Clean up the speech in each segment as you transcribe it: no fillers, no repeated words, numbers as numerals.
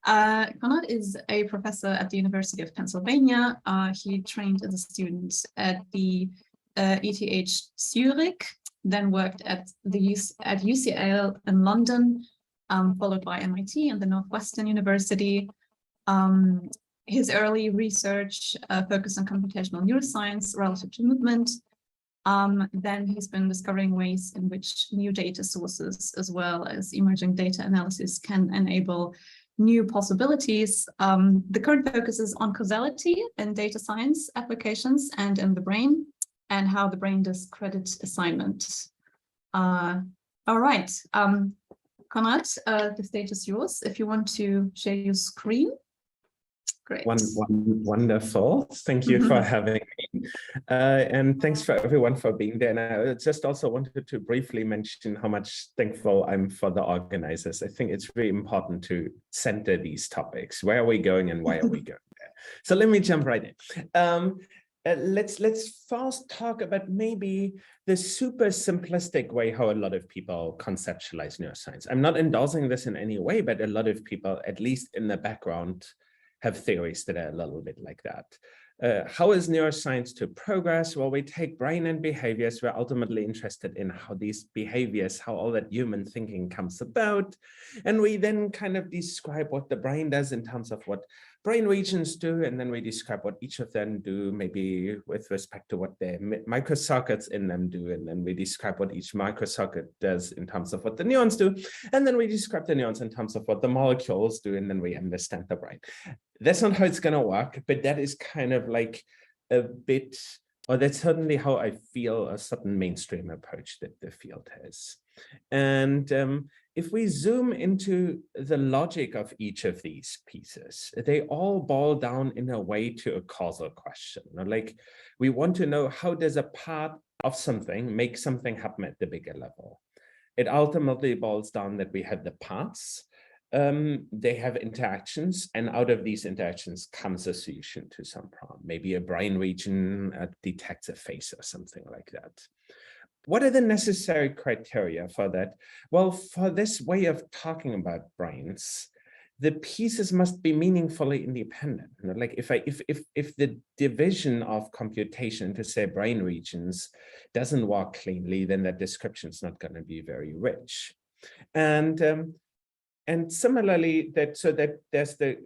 Konrad is a professor at the University of Pennsylvania. He trained as a student at the ETH Zurich, then worked at UCL in London, followed by MIT and the Northwestern University. His early research focused on computational neuroscience relative to movement. Then he's been discovering ways in which new data sources, as well as emerging data analysis, can enable new possibilities. The current focus is on causality in data science applications and in the brain, and how the brain does credit assignment. All right, Konrad, the stage is yours. If you want to share your screen. Great. Wonderful. Thank you for having me. And thanks for everyone for being there. And I just also wanted to briefly mention how much thankful I'm for the organizers. I think it's really important to center these topics. Where are we going and why are we going there? So let me jump right in. Let's first talk about maybe the super simplistic way how a lot of people conceptualize neuroscience. I'm not endorsing this in any way, but a lot of people, at least in the background, have theories that are a little bit like that. How is neuroscience to progress? Well, we take brain and behaviors. We're ultimately interested in how these behaviors, how all that human thinking comes about. And we then kind of describe what the brain does in terms of what brain regions do. And then we describe what each of them do, maybe with respect to what their microcircuits in them do. And then we describe what each microcircuit does in terms of what the neurons do. And then we describe the neurons in terms of what the molecules do. And then we understand the brain. That's not how it's going to work, but that is kind of like a bit, or that's certainly how I feel a certain mainstream approach that the field has. And if we zoom into the logic of each of these pieces, they all boil down in a way to a causal question. Like, we want to know, how does a part of something make something happen at the bigger level? It ultimately boils down that we have the parts. They have interactions, and out of these interactions comes a solution to some problem. Maybe a brain region detects a face or something like that. What are the necessary criteria for that? Well, for this way of talking about brains, the pieces must be meaningfully independent. Like if the division of computation into, say, brain regions doesn't work cleanly, then that description is not going to be very rich. And similarly, there's the,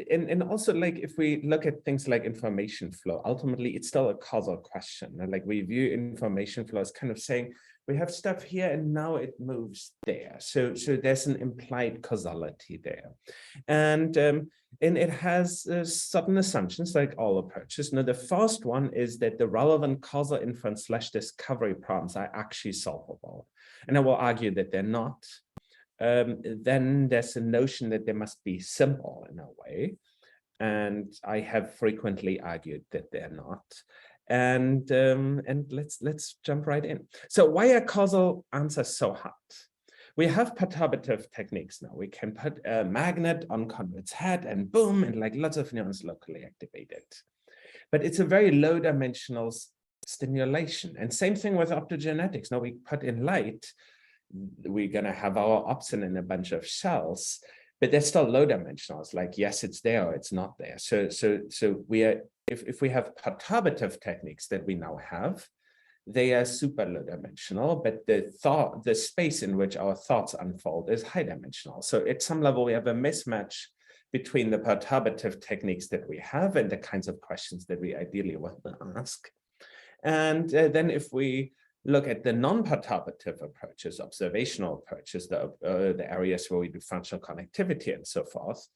and also, like, if we look at things like information flow, ultimately it's still a causal question. Like, we view information flow as kind of saying, we have stuff here and now it moves there. So there's an implied causality there. And it has certain assumptions, like all approaches. Now, the first one is that the relevant causal inference / discovery problems are actually solvable. And I will argue that they're not. Then there's a notion that they must be simple in a way. And I have frequently argued that they're not. And let's jump right in. So why are causal answers so hard? We have perturbative techniques now. We can put a magnet on Konrad's head and boom, and like lots of neurons locally activated. But it's a very low dimensional stimulation. And same thing with optogenetics. Now we put in light, we're going to have our opsin in a bunch of cells, but they're still low dimensional. It's like, yes, it's there or it's not there. So we are, if we have perturbative techniques that we now have, they are super low dimensional, but the space in which our thoughts unfold is high dimensional. So at some level, we have a mismatch between the perturbative techniques that we have and the kinds of questions that we ideally want to ask. And then if we look at the non-perturbative approaches, observational approaches, the areas where we do functional connectivity and so forth,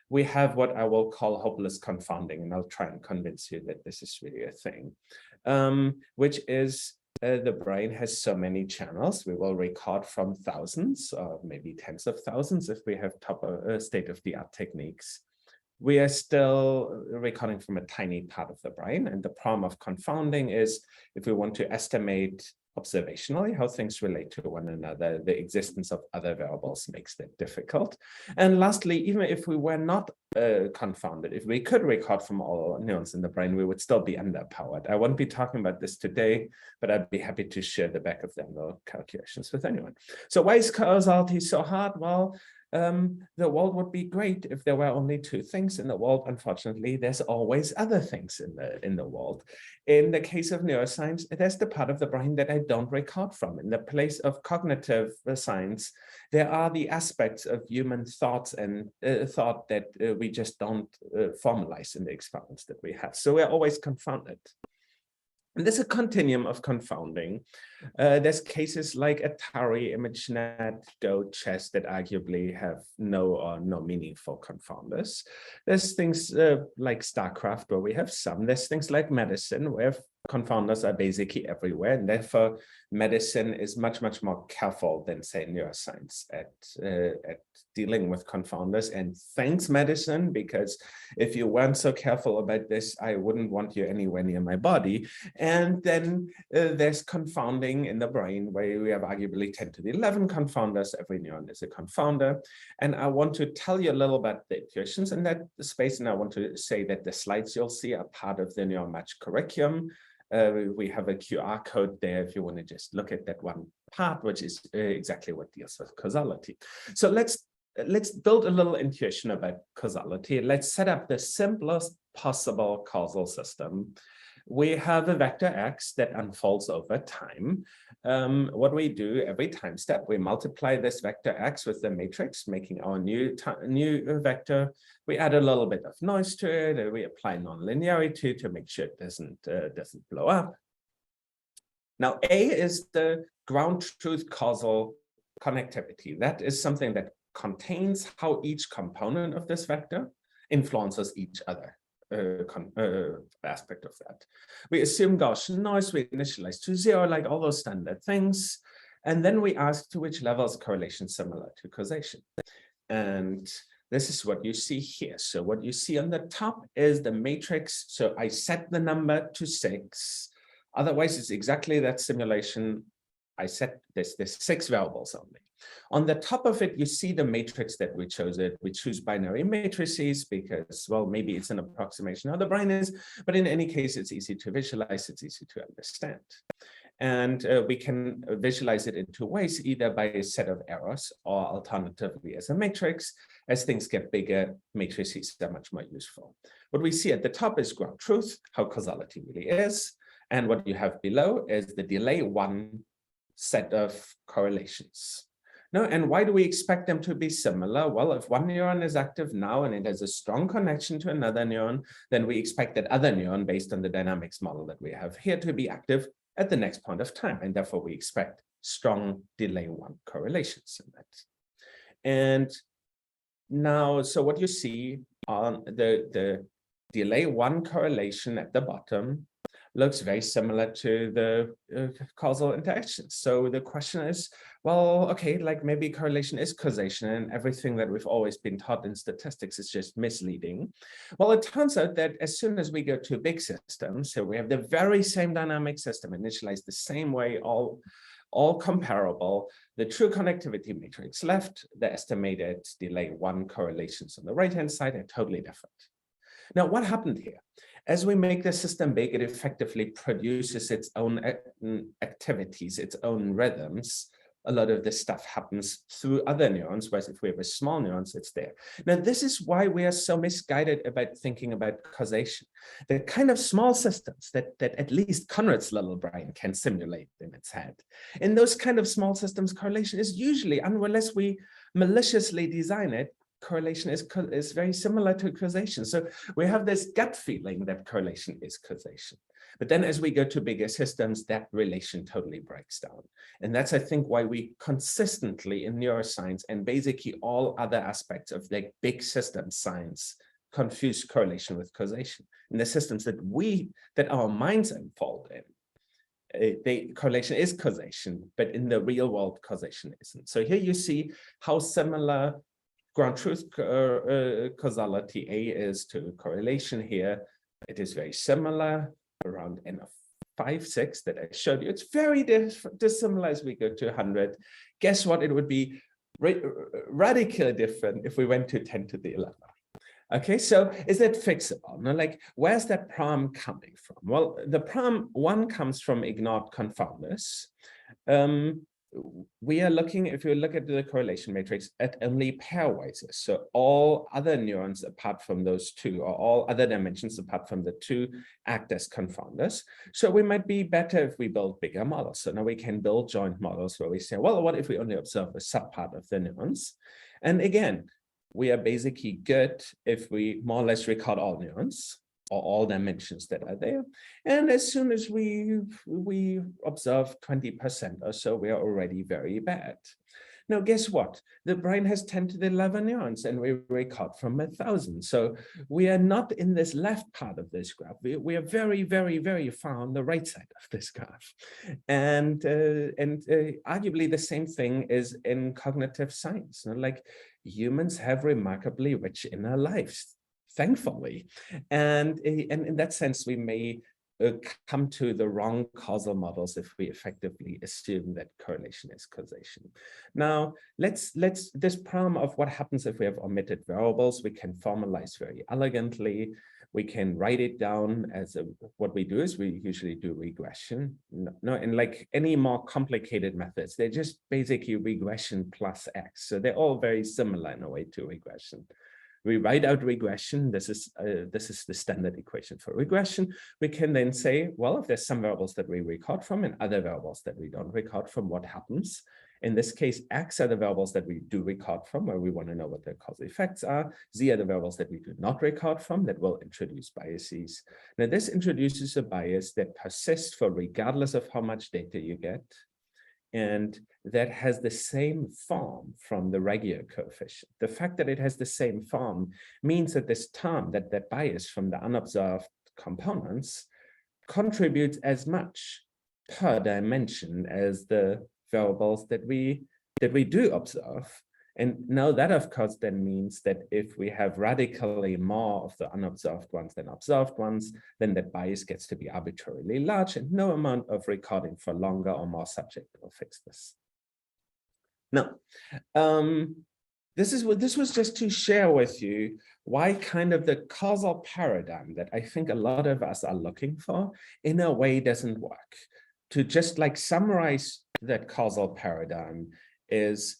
we have what I will call hopeless confounding, and I'll try and convince you that this is really a thing, which is the brain has so many channels. We will record from thousands or maybe tens of thousands if we have top state-of-the-art techniques. We are still recording from a tiny part of the brain. And the problem of confounding is, if we want to estimate observationally how things relate to one another, the existence of other variables makes that difficult. And lastly, even if we were not confounded, if we could record from all neurons in the brain, we would still be underpowered. I won't be talking about this today, but I'd be happy to share the back of the envelope calculations with anyone. So why is causality so hard? Well, the world would be great if there were only two things in the world. Unfortunately, there's always other things in the world. In the case of neuroscience, there's the part of the brain that I don't record from. In the place of cognitive science, there are the aspects of human thoughts and thought that we just don't formalize in the experiments that we have. So we're always confounded. And there's a continuum of confounding. There's cases like Atari, ImageNet, Go, chess that arguably have no meaningful confounders. There's things like StarCraft where we have some. There's things like medicine where confounders are basically everywhere, and therefore medicine is much more careful than, say, neuroscience at dealing with confounders. And thanks, medicine, because if you weren't so careful about this, I wouldn't want you anywhere near my body. And then there's confounding in the brain where we have arguably 10 to the 11 confounders. Every neuron is a confounder. And I want to tell you a little about the intuitions in that space. And I want to say that the slides you'll see are part of the NeuroMatch curriculum. We have a QR code there if you want to just look at that one part, which is exactly what deals with causality. So let's build a little intuition about causality. Let's set up the simplest possible causal system. We have a vector X that unfolds over time. What we do every time step, we multiply this vector X with the matrix, making our new vector. We add a little bit of noise to it, and we apply nonlinearity to make sure it doesn't blow up. Now, A is the ground truth causal connectivity. That is something that contains how each component of this vector influences each other. Aspect of that. We assume Gaussian noise, we initialize to 0, like all those standard things. And then we ask to which level is correlation similar to causation. And this is what you see here. So what you see on the top is the matrix. So I set the number to 6. Otherwise, it's exactly that simulation. I set this 6 variables only. On the top of it, you see the matrix that we chose. We choose binary matrices because, well, maybe it's an approximation of how the brain is, but in any case, it's easy to visualize, it's easy to understand. And we can visualize it in two ways, either by a set of errors or alternatively as a matrix. As things get bigger, matrices are much more useful. What we see at the top is ground truth, how causality really is. And what you have below is the delay one set of correlations. No, and why do we expect them to be similar? Well, if one neuron is active now and it has a strong connection to another neuron, then we expect that other neuron, based on the dynamics model that we have here, to be active at the next point of time. And therefore, we expect strong delay one correlations in that. And now, so what you see on the delay one correlation at the bottom looks very similar to the causal interactions. So the question is, well, okay, like maybe correlation is causation and everything that we've always been taught in statistics is just misleading. Well, it turns out that as soon as we go to big systems, so we have the very same dynamic system initialized the same way, all comparable, the true connectivity matrix left, the estimated delay one correlations on the right-hand side are totally different. Now, what happened here? As we make the system big, it effectively produces its own activities, its own rhythms. A lot of this stuff happens through other neurons, whereas if we have a small neurons, it's there. Now, this is why we are so misguided about thinking about causation. The kind of small systems that at least Konrad's little brain can simulate in its head. In those kind of small systems, correlation is usually, unless we maliciously design it, correlation is very similar to causation. So we have this gut feeling that correlation is causation. But then as we go to bigger systems, that relation totally breaks down. And that's, I think, why we consistently in neuroscience and basically all other aspects of the big system science confuse correlation with causation. In the systems that our minds unfold in, correlation is causation, but in the real world, causation isn't. So here you see how similar ground truth causality A is to correlation here. It is very similar around N of 5, 6 that I showed you. It's very dissimilar as we go to 100. Guess what? It would be radically different if we went to 10 to the 11. Okay, so is that fixable? Now, like, where's that problem coming from? Well, the problem one comes from ignored confounders. we are looking, if you look at the correlation matrix, at only pairwise. So all other neurons apart from those two, or all other dimensions apart from the two, act as confounders. So we might be better if we build bigger models. So now we can build joint models where we say, well, what if we only observe a subpart of the neurons? And again, we are basically good if we more or less record all neurons, or all dimensions that are there. And as soon as we observe 20% or so, we are already very bad. Now, guess what? The brain has 10 to the 11 neurons, and we record from 1,000. So we are not in this left part of this graph. We are very, very, very far on the right side of this graph. And arguably the same thing is in cognitive science. Like, humans have remarkably rich inner lives, thankfully. And in that sense, we may come to the wrong causal models if we effectively assume that correlation is causation. Now, let's this problem of what happens if we have omitted variables, we can formalize very elegantly. We can write it down as what we do is we usually do regression. And like any more complicated methods, they're just basically regression plus X. So they're all very similar in a way to regression. We write out regression. This is the standard equation for regression. We can then say, well, if there's some variables that we record from and other variables that we don't record from, what happens? In this case, X are the variables that we do record from, where we want to know what their causal effects are. Z are the variables that we do not record from, that will introduce biases. Now, this introduces a bias that persists for regardless of how much data you get, and that has the same form from the regular coefficient. The fact that it has the same form means that this term, that bias from the unobserved components, contributes as much per dimension as the variables that we do observe. And now that, of course, then means that if we have radically more of the unobserved ones than observed ones, then that bias gets to be arbitrarily large, and no amount of recording for longer or more subject will fix this. Now, this was just to share with you why kind of the causal paradigm that I think a lot of us are looking for in a way doesn't work. To just like summarize that causal paradigm is,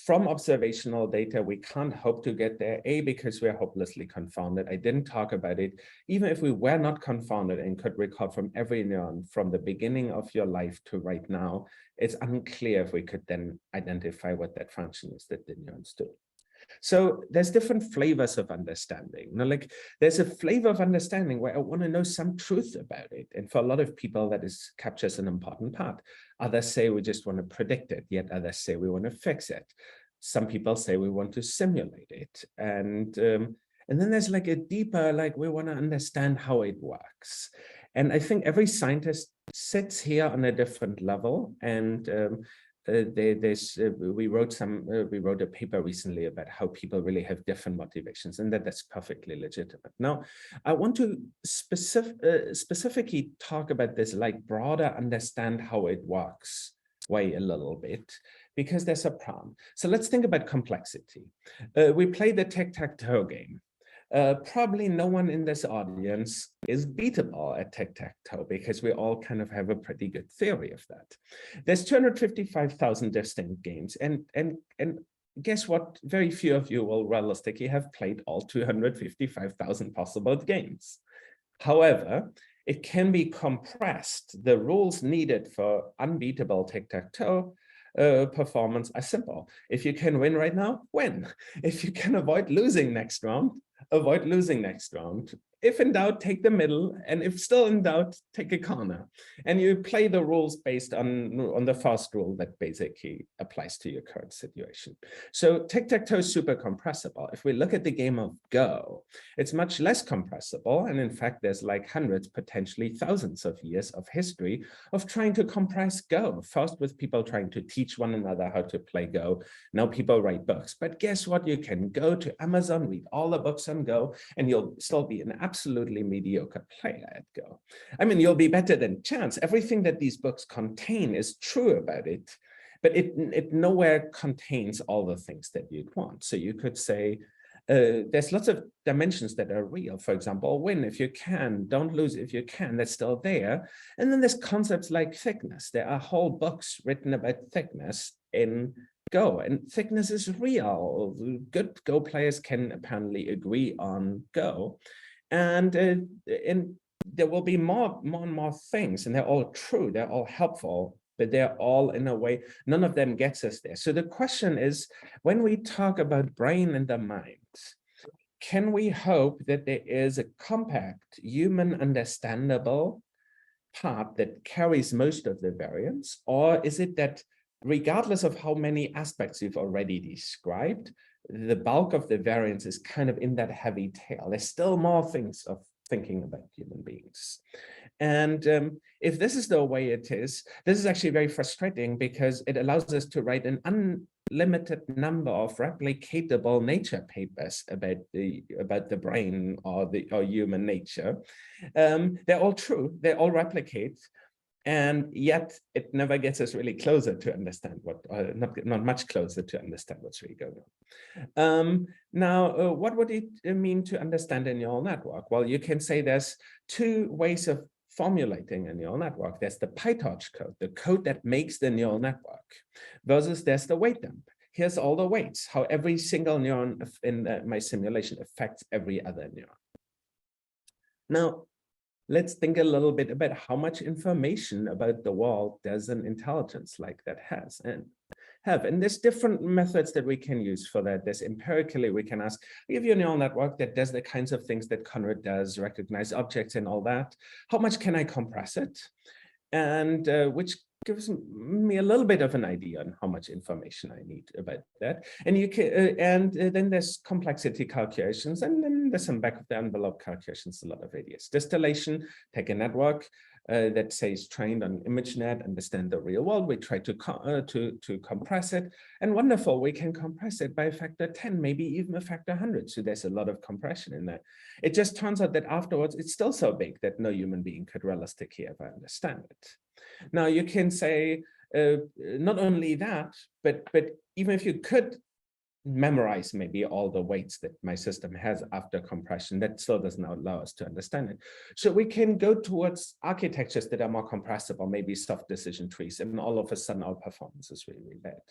from observational data, we can't hope to get there, A, because we're hopelessly confounded. I didn't talk about it. Even if we were not confounded and could record from every neuron from the beginning of your life to right now, it's unclear if we could then identify what that function is that the neurons do. So there's different flavors of understanding. Like there's a flavor of understanding where I want to know some truth about it. And for a lot of people, that captures an important part. Others say we just want to predict it, yet others say we want to fix it. Some people say we want to simulate it. And then there's like a deeper, like we want to understand how it works. And I think every scientist sits here on a different level. And we wrote a paper recently about how people really have different motivations, and that's perfectly legitimate. Now, I want to specifically talk about this like broader understand how it works way a little bit, because there's a problem. So let's think about complexity. We play the Tic Tac Toe game. Probably no one in this audience is beatable at Tic Tac Toe because we all kind of have a pretty good theory of that. There's 255,000 distinct games, and guess what? Very few of you will realistically have played all 255,000 possible games. However, it can be compressed. The rules needed for unbeatable Tic Tac Toe performance are simple. If you can win right now, win. If you can avoid losing next round, avoid losing next round. If in doubt, take the middle, and if still in doubt, take a corner. And you play the rules based on the first rule that basically applies to your current situation. So tic-tac-toe is super compressible. If we look at the game of Go, it's much less compressible. And in fact, there's like hundreds, potentially thousands of years of history of trying to compress Go. First with people trying to teach one another how to play Go. Now people write books. But guess what? You can go to Amazon, read all the books on Go, and you'll still be an absolutely mediocre player at Go. I mean, you'll be better than chance. Everything that these books contain is true about it, but it nowhere contains all the things that you'd want. So you could say, there's lots of dimensions that are real. For example, win if you can, don't lose if you can, that's still there. And then there's concepts like thickness. There are whole books written about thickness in Go, and thickness is real. Good Go players can apparently agree on Go. And there will be more and more things, and they're all true, they're all helpful, but they're all in a way, none of them gets us there. So the question is, when we talk about brain and the mind, can we hope that there is a compact, human understandable part that carries most of the variance? Or is it that regardless of how many aspects you've already described, the bulk of the variance is kind of in that heavy tail? There's still more things of thinking about human beings. And if this is the way it is, this is actually very frustrating because it allows us to write an unlimited number of replicatable nature papers about the brain or human nature. They're all true, they all replicate. And yet it never gets us really closer to understand what, not much closer to understand what's really going on. Now, what would it mean to understand a neural network? Well, you can say there's two ways of formulating a neural network. There's the PyTorch code, the code that makes the neural network, versus there's the weight dump. Here's all the weights, how every single neuron in my simulation affects every other neuron. Now, let's think a little bit about how much information about the world does an intelligence like that have. And there's different methods that we can use for that. There's empirically, we can ask, I give you a neural network that does the kinds of things that Konrad does, recognize objects and all that. How much can I compress it? And which gives me a little bit of an idea on how much information I need about that. And you can, then there's complexity calculations, and then there's some back of the envelope calculations, a lot of ideas. Distillation, take a network that says trained on ImageNet, understand the real world. We try to compress it, and wonderful, we can compress it by a factor 10, maybe even a factor 100. So there's a lot of compression in there. It just turns out that afterwards, it's still so big that no human being could realistically ever understand it. Now you can say, not only that, but even if you could memorize maybe all the weights that my system has after compression, that still doesn't allow us to understand it. So we can go towards architectures that are more compressible, maybe soft decision trees, and all of a sudden our performance is really, really bad.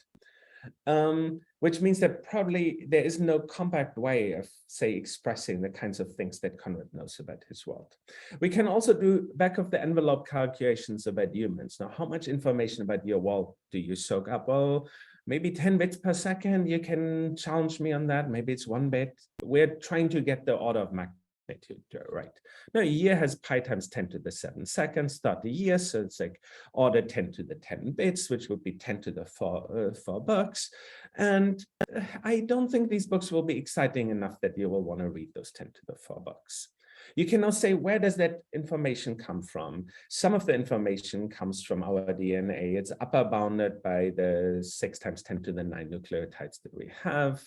Which means that probably there is no compact way of, say, expressing the kinds of things that Konrad knows about his world. We can also do back of the envelope calculations about humans. Now, how much information about your world do you soak up? Well, maybe 10 bits per second. You can challenge me on that. Maybe it's 1 bit. We're trying to get the order of magnitude right. Now, a year has pi times 10 to the 7 seconds, 30 years. So it's like order 10 to the 10 bits, which would be 10 to the 4 bucks. And I don't think these books will be exciting enough that you will want to read those 10 to the 4 bucks. You can now say, where does that information come from? Some of the information comes from our DNA. It's upper bounded by the 6 times 10 to the 9 nucleotides that we have.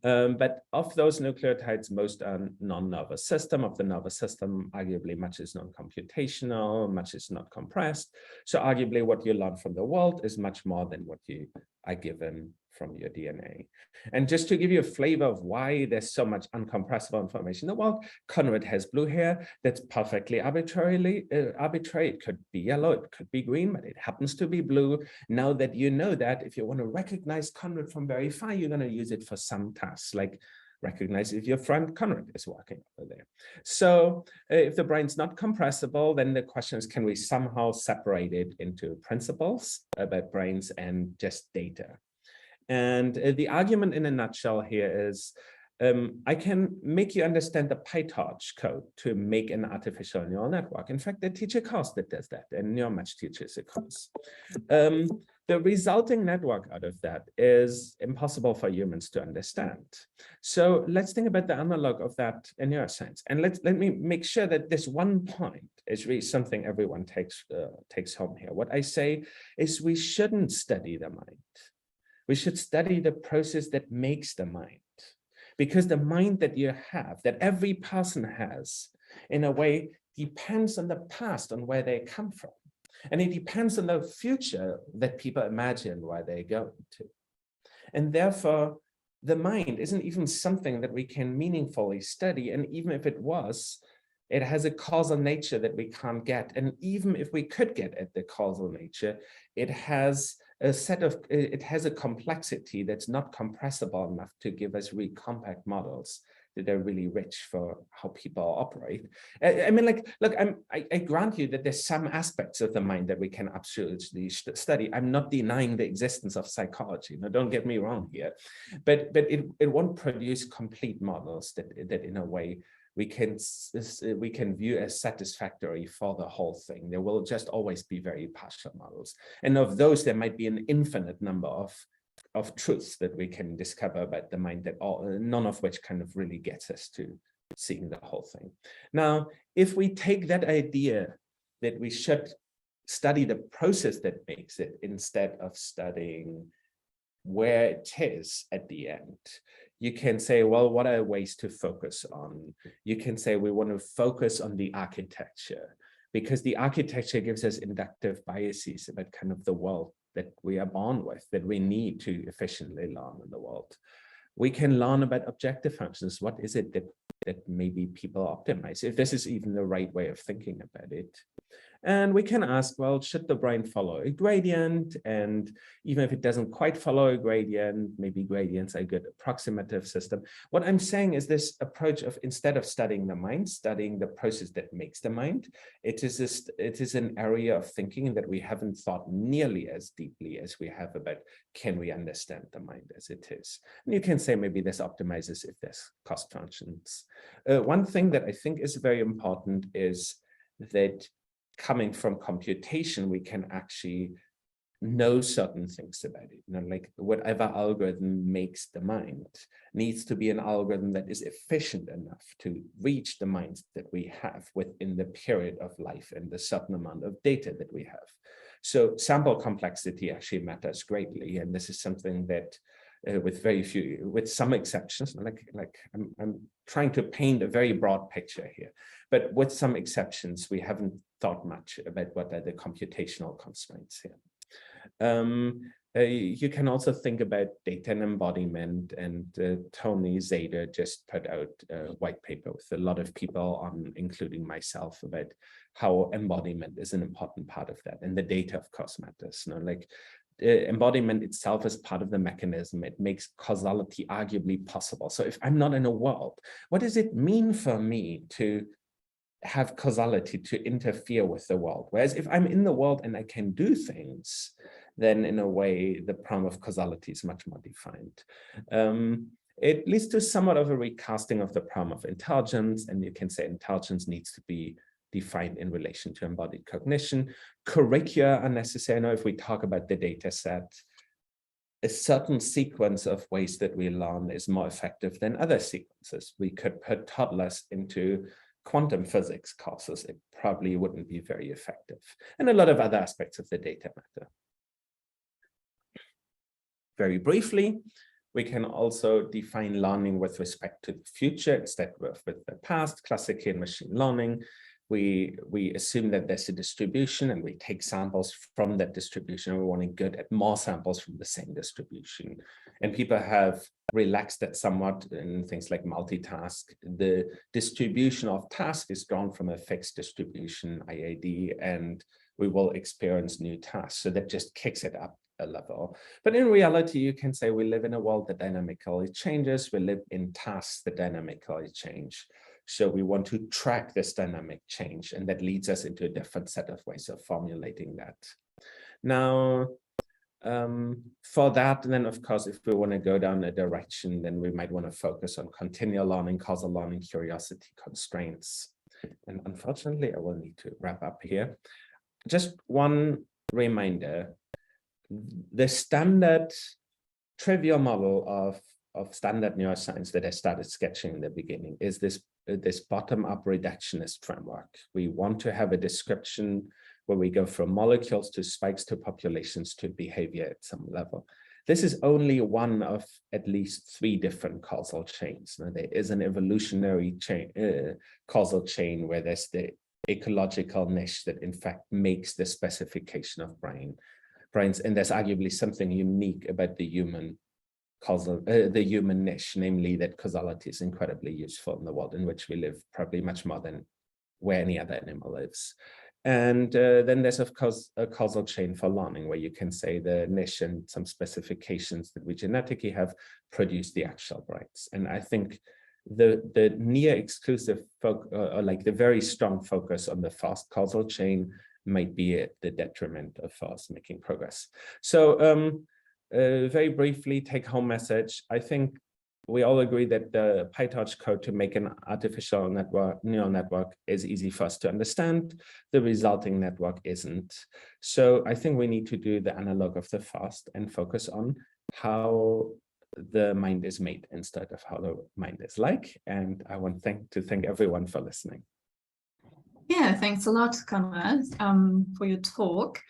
But of those nucleotides, most are non-nervous system. Of the nervous system, arguably much is non-computational, much is not compressed. So arguably what you learn from the world is much more than what you are given from your DNA. And just to give you a flavor of why there's so much uncompressible information in the world, Konrad has blue hair. That's perfectly arbitrary. It could be yellow, it could be green, but it happens to be blue. Now that you know that, if you want to recognize Konrad from very far, you're going to use it for some tasks, like recognize if your friend Konrad is walking over there. So if the brain's not compressible, then the question is, can we somehow separate it into principles about brains and just data? And the argument in a nutshell here is, I can make you understand the PyTorch code to make an artificial neural network. In fact, they teach a course that does that, and NeuroMatch teaches a course. The resulting network out of that is impossible for humans to understand. So let's think about the analog of that in neuroscience. And let me make sure that this one point is really something everyone takes home here. What I say is we shouldn't study the mind. We should study the process that makes the mind, because the mind that you have, that every person has, in a way, depends on the past, on where they come from. And it depends on the future that people imagine where they're going to. And therefore, the mind isn't even something that we can meaningfully study. And even if it was, it has a causal nature that we can't get. And even if we could get at the causal nature, it has a complexity that's not compressible enough to give us really compact models that are really rich for how people operate. I mean, like, look, I grant you that there's some aspects of the mind that we can absolutely study. I'm not denying the existence of psychology. Now, don't get me wrong here, but it won't produce complete models that in a way we can view as satisfactory for the whole thing. There will just always be very partial models, and of those there might be an infinite number of truths that we can discover about the mind, that none of which kind of really gets us to seeing the whole thing. Now, if we take that idea that we should study the process that makes it instead of studying where it is at the end, you can say, well, what are ways to focus on? You can say we want to focus on the architecture, because the architecture gives us inductive biases about kind of the world that we are born with, that we need to efficiently learn in the world. We can learn about objective functions. What is it that maybe people optimize, if this is even the right way of thinking about it? And we can ask, well, should the brain follow a gradient? And even if it doesn't quite follow a gradient, maybe gradients are a good approximative system. What I'm saying is this approach of, instead of studying the mind, studying the process that makes the mind, it is an area of thinking that we haven't thought nearly as deeply as we have about, can we understand the mind as it is? And you can say maybe this optimizes if there's cost functions. One thing that I think is very important is that coming from computation, we can actually know certain things about it. You know, like whatever algorithm makes the mind needs to be an algorithm that is efficient enough to reach the minds that we have within the period of life and the certain amount of data that we have. So sample complexity actually matters greatly. And this is something that with some exceptions, I'm trying to paint a very broad picture here, but with some exceptions, we haven't thought much about what are the computational constraints here. You can also think about data and embodiment, and Tony Zader just put out a white paper with a lot of people on, including myself, about how embodiment is an important part of that, and the data, of course, matters. You know, like embodiment itself is part of the mechanism. It makes causality arguably possible. So if I'm not in a world, what does it mean for me to have causality, to interfere with the world? Whereas if I'm in the world and I can do things, then in a way, the problem of causality is much more defined. It leads to somewhat of a recasting of the problem of intelligence, and you can say intelligence needs to be defined in relation to embodied cognition. Curricula are necessary. Now, if we talk about the data set, a certain sequence of ways that we learn is more effective than other sequences. We could put toddlers into quantum physics courses. It probably wouldn't be very effective. And a lot of other aspects of the data matter. Very briefly, we can also define learning with respect to the future instead of with the past. Classically in machine learning, we assume that there's a distribution and we take samples from that distribution. We want to get at more samples from the same distribution. And people have relaxed that somewhat in things like multitask. The distribution of task is drawn from a fixed distribution, IAD, and we will experience new tasks. So that just kicks it up a level. But in reality, you can say we live in a world that dynamically changes. We live in tasks that dynamically change. So we want to track this dynamic change, and that leads us into a different set of ways of formulating that. Now, for that, then of course, if we want to go down a direction, then we might want to focus on continual learning, causal learning, curiosity constraints. And unfortunately, I will need to wrap up here. Just one reminder, the standard trivial model of standard neuroscience that I started sketching in the beginning is this bottom-up reductionist framework. We want to have a description where we go from molecules to spikes to populations to behavior at some level. This is only one of at least 3 different causal chains. Now, there is an evolutionary chain, causal chain where there's the ecological niche that in fact makes the specification of brains, and there's arguably something unique about the human the human niche, namely that causality is incredibly useful in the world in which we live, probably much more than where any other animal lives. And then there's, of course, a causal chain for learning, where you can say the niche and some specifications that we genetically have produce the actual brains. And I think the near exclusive or like the very strong focus on the fast causal chain might be at the detriment of us making progress. So very briefly, take home message. I think we all agree that the PyTorch code to make an artificial neural network is easy for us to understand. The resulting network isn't. So I think we need to do the analog of the fast and focus on how the mind is made instead of how the mind is like. And I want to thank everyone for listening. Yeah, thanks a lot, Konrad, for your talk.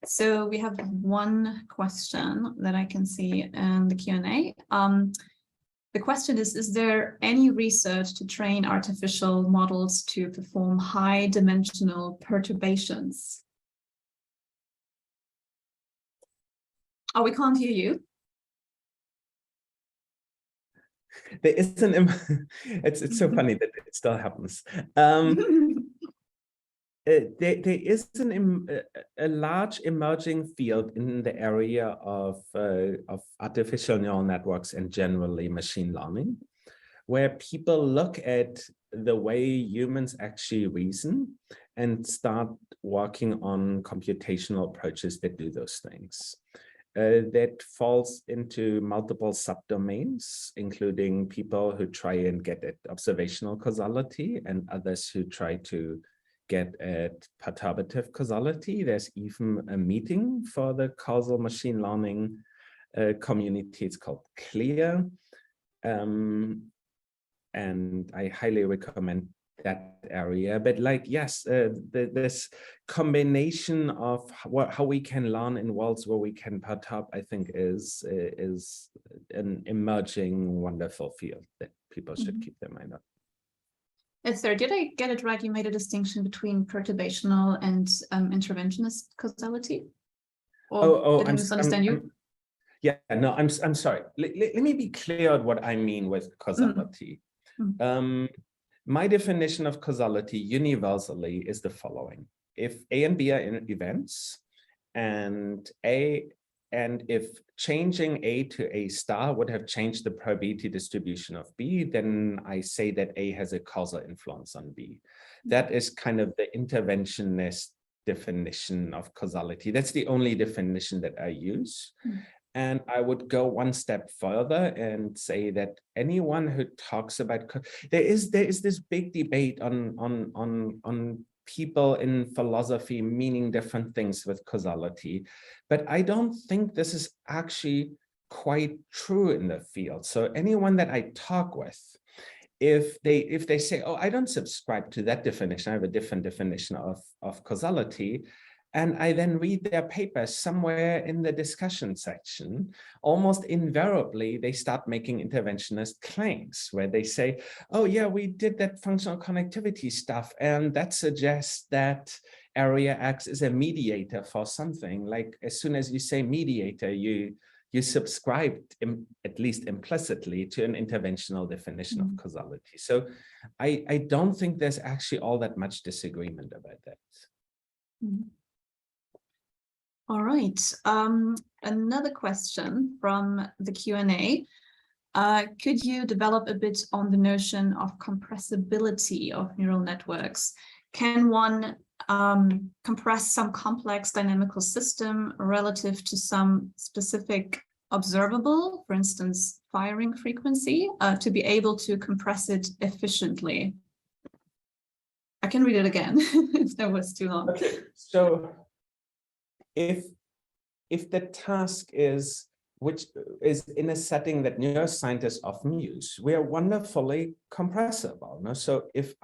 So we have one question that I can see in the Q&A. The question is there any research to train artificial models to perform high-dimensional perturbations? Oh, we can't hear you. There is it's so funny that it still happens. There is a large emerging field in the area of artificial neural networks and generally machine learning, where people look at the way humans actually reason and start working on computational approaches that do those things. That falls into multiple subdomains, including people who try and get at observational causality and others who try to get at perturbative causality. There's even a meeting for the causal machine learning community. It's called CLEAR. And I highly recommend that area. But like, yes, this combination of how we can learn in worlds where we can perturb, I think is an emerging wonderful field that people should keep their mind on. Esther, did I get it right? You made a distinction between perturbational and interventionist causality? Or did I misunderstand you? Yeah, no, I'm sorry. Let me be clear on what I mean with causality. My definition of causality universally is the following. If A and B are events, and if changing A to A star would have changed the probability distribution of B, then I say that A has a causal influence on B. That is kind of the interventionist definition of causality. That's the only definition that I use. And I would go one step further and say that anyone who talks about, there is this big debate on people in philosophy meaning different things with causality, but I don't think this is actually quite true in the field. So anyone that I talk with, if they say, oh, I don't subscribe to that definition, I have a different definition of causality, and I then read their papers somewhere in the discussion section, almost invariably, they start making interventionist claims where they say, oh yeah, we did that functional connectivity stuff, and that suggests that area X is a mediator for something. Like as soon as you say mediator, you subscribe, at least implicitly, to an interventional definition of causality. So I don't think there's actually all that much disagreement about that. All right. Another question from the Q&A. Could you develop a bit on the notion of compressibility of neural networks? Can one compress some complex dynamical system relative to some specific observable, for instance, firing frequency, to be able to compress it efficiently? I can read it again if that was too long. Okay, so if the task is, which is in a setting that neuroscientists often use, we are wonderfully compressible. No? So if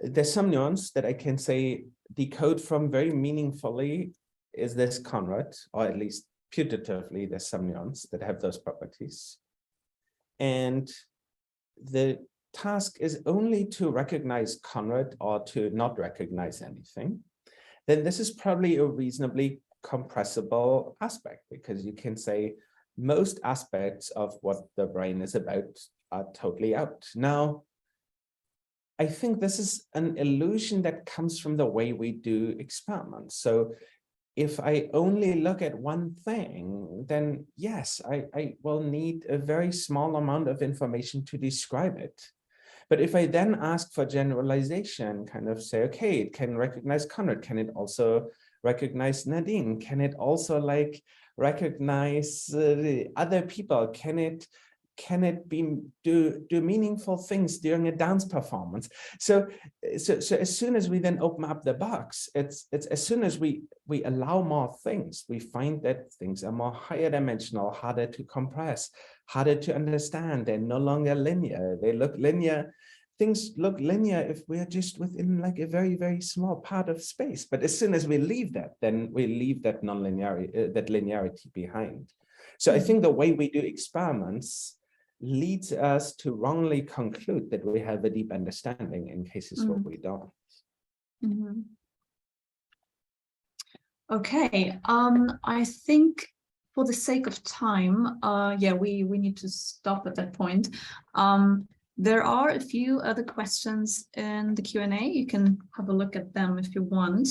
there's some neurons that I can say decode from very meaningfully, is this Konrad, or at least putatively, there's some neurons that have those properties. And the task is only to recognize Konrad or to not recognize anything, then this is probably a reasonably compressible aspect, because you can say most aspects of what the brain is about are totally out. Now, I think this is an illusion that comes from the way we do experiments. So if I only look at one thing, then yes, I will need a very small amount of information to describe it. But if I then ask for generalization, kind of say, okay, it can recognize Konrad, can it also recognize Nadine? Can it also like recognize other people? Can it do meaningful things during a dance performance? So as soon as we then open up the box, it's as soon as we allow more things, we find that things are more higher dimensional, harder to compress, harder to understand. They're no longer linear. They look linear. Things look linear if we're just within like a very, very small part of space. But as soon as we leave that, then we leave that non-linearity, that linearity behind. So I think the way we do experiments leads us to wrongly conclude that we have a deep understanding in cases where we don't. Okay, I think for the sake of time, yeah, we need to stop at that point. There are a few other questions in the Q&A. You can have a look at them if you want.